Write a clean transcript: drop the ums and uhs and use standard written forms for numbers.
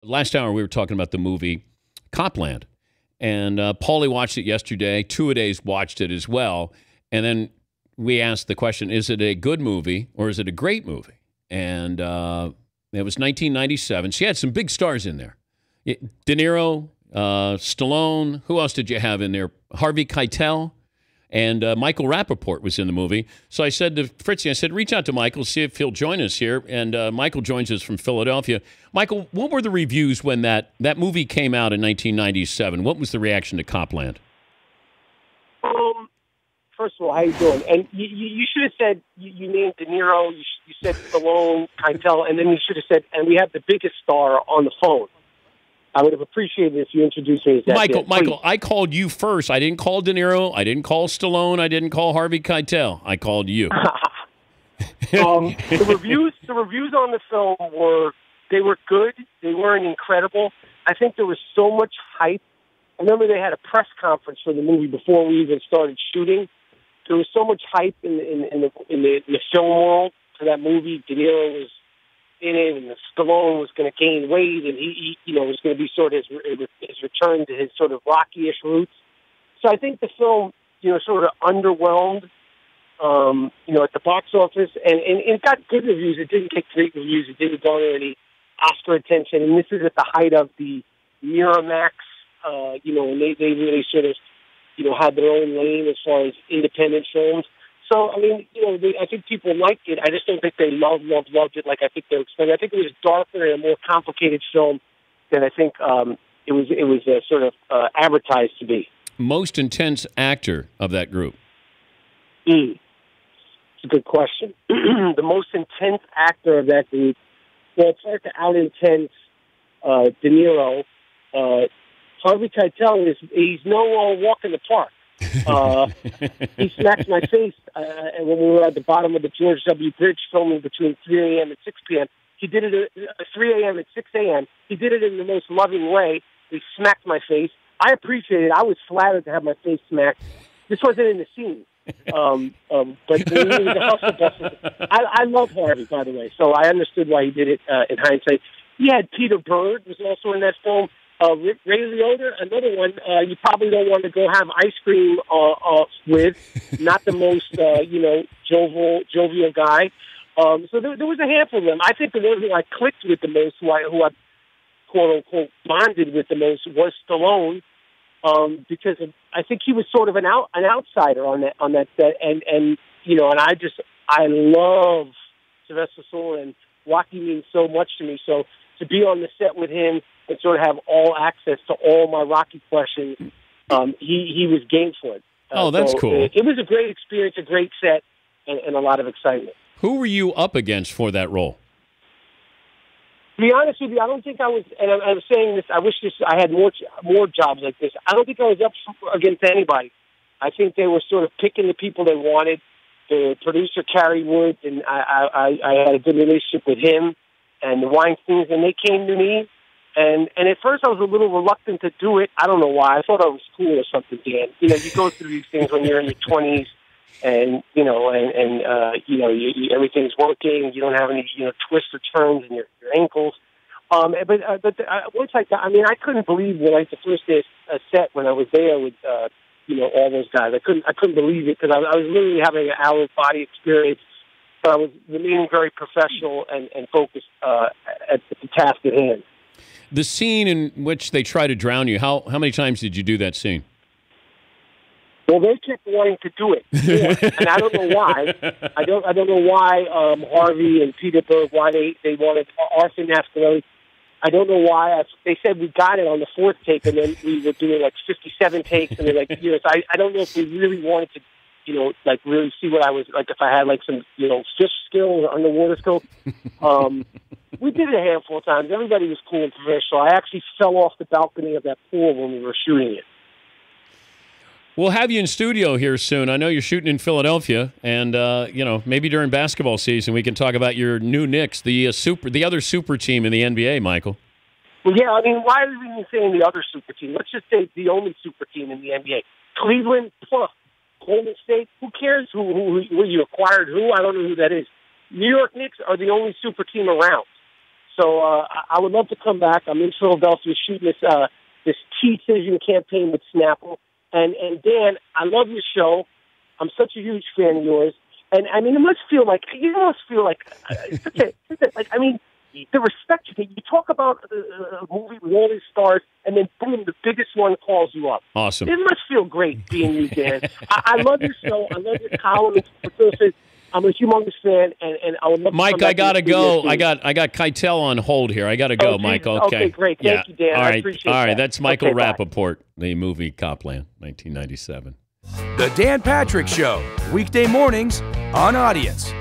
last hour we were talking about the movie Copland, and Paulie watched it yesterday. Two-A-Days watched it as well, and then we asked the question: is it a good movie or is it a great movie? And it was 1997. She had some big stars in there: De Niro, Stallone. Who else did you have in there? Harvey Keitel. And Michael Rapaport was in the movie. So I said to Fritzy, I said, reach out to Michael, see if he'll join us here. And Michael joins us from Philadelphia. Michael, what were the reviews when that movie came out in 1997? What was the reaction to Copland? First of all, how you doing? And you should have said, you named De Niro, you said Stallone, Keitel, and then you should have said, and we have the biggest star on the phone. I would have appreciated if you introduced me as that. Michael, I called you first. I didn't call De Niro. I didn't call Stallone. I didn't call Harvey Keitel. I called you. The reviews on the film were good. They weren't incredible. I think there was so much hype. I remember they had a press conference for the movie before we even started shooting. There was so much hype in the film world for that movie. De Niro was in it, and Stallone was going to gain weight, and he was going to be sort of his return to his sort of Rocky-ish roots. So I think the film, sort of underwhelmed, at the box office, and it got good reviews. It didn't get great reviews. It didn't garner any Oscar attention, and this is at the height of the Miramax, and they really sort of, had their own lane as far as independent films. So, I mean, I think people liked it. I just don't think they loved it like I think they expected. I think it was darker and a more complicated film than I think it was sort of advertised to be. Most intense actor of that group? It's a good question. The most intense actor of that group, well, it's hard to out-intense De Niro. Harvey Keitel, he's no walk in the park. He smacked my face when we were at the bottom of the George W. Bridge filming between 3 a.m. and 6 p.m. He did it at 3 a.m. and 6 a.m. He did it in the most loving way. He smacked my face. I appreciate it. I was flattered to have my face smacked. This wasn't in the scene. But he was a hustle bustle. I love Harvey, by the way, so I understood why he did it in hindsight. He had Peter Berg was also in that film. Ray Liotta, another one you probably don't want to go have ice cream with. Not the most, jovial guy. So there was a handful of them. I think the one who I clicked with the most, who I quote-unquote bonded with the most, was Stallone, because I think he was sort of an outsider on that set. And I love Sylvester Stallone, and Rocky means so much to me. So to be on the set with him and sort of have all access to all my Rocky questions, he was game for it. That's cool. It was a great experience, a great set, and a lot of excitement. Who were you up against for that role? To be honest with you, I don't think I was, and I'm saying this, I wish I had more jobs like this. I don't think I was up against anybody. I think they were sort of picking the people they wanted. The producer, Carrie Wood, and I had a good relationship with him and the Weinsteins, and they came to me. And at first I was a little reluctant to do it. I don't know why. I thought I was cool or something, Dan. You go through these things when you're in your 20s, and everything's working. You don't have any twists or turns in your ankles. But once I couldn't believe when the first day set when I was there with all those guys. I couldn't believe it because I was literally having an hour body experience. But I was remaining very professional and focused at the task at hand. The scene in which they try to drown you, how many times did you do that scene? Well, they kept wanting to do it, and I don't know why. I don't know why Harvey and Peter Berg, why they wanted Arthur Nascarelli. I don't know why. They said we got it on the fourth take, and then we were doing like 57 takes, and they're like, I don't know if we really wanted to, really see what I was like, if I had like some, fish skills or underwater skills. We did it a handful of times. Everybody was cool and professional. I actually fell off the balcony of that pool when we were shooting it. We'll have you in studio here soon. I know you're shooting in Philadelphia, and maybe during basketball season we can talk about your new Knicks, the other super team in the NBA, Michael. Well, yeah, I mean, why are we even saying the other super team? Let's just say the only super team in the NBA. Cleveland, Golden State. Who cares who you acquired? Who? I don't know who that is. New York Knicks are the only super team around. So I would love to come back. I'm in Philadelphia shooting this T-Cision campaign with Snapple. And Dan, I love your show. I'm such a huge fan of yours. And, I mean, it must feel like I mean, the respect you get. You talk about a movie with all these stars, and then, boom, the biggest one calls you up. Awesome. It must feel great being you, Dan. I love your show. I love your columns. I'm a humongous fan, and I would love to Mike, come back I gotta to the studio, go. too. I got Keitel on hold here. I gotta go, Oh, Mike. Jesus. Okay. Great. Thank you, Dan. All I right. appreciate All right. that. That's Michael Okay, bye. Rapaport, the movie Copland, 1997. The Dan Patrick Show, weekday mornings on Audience.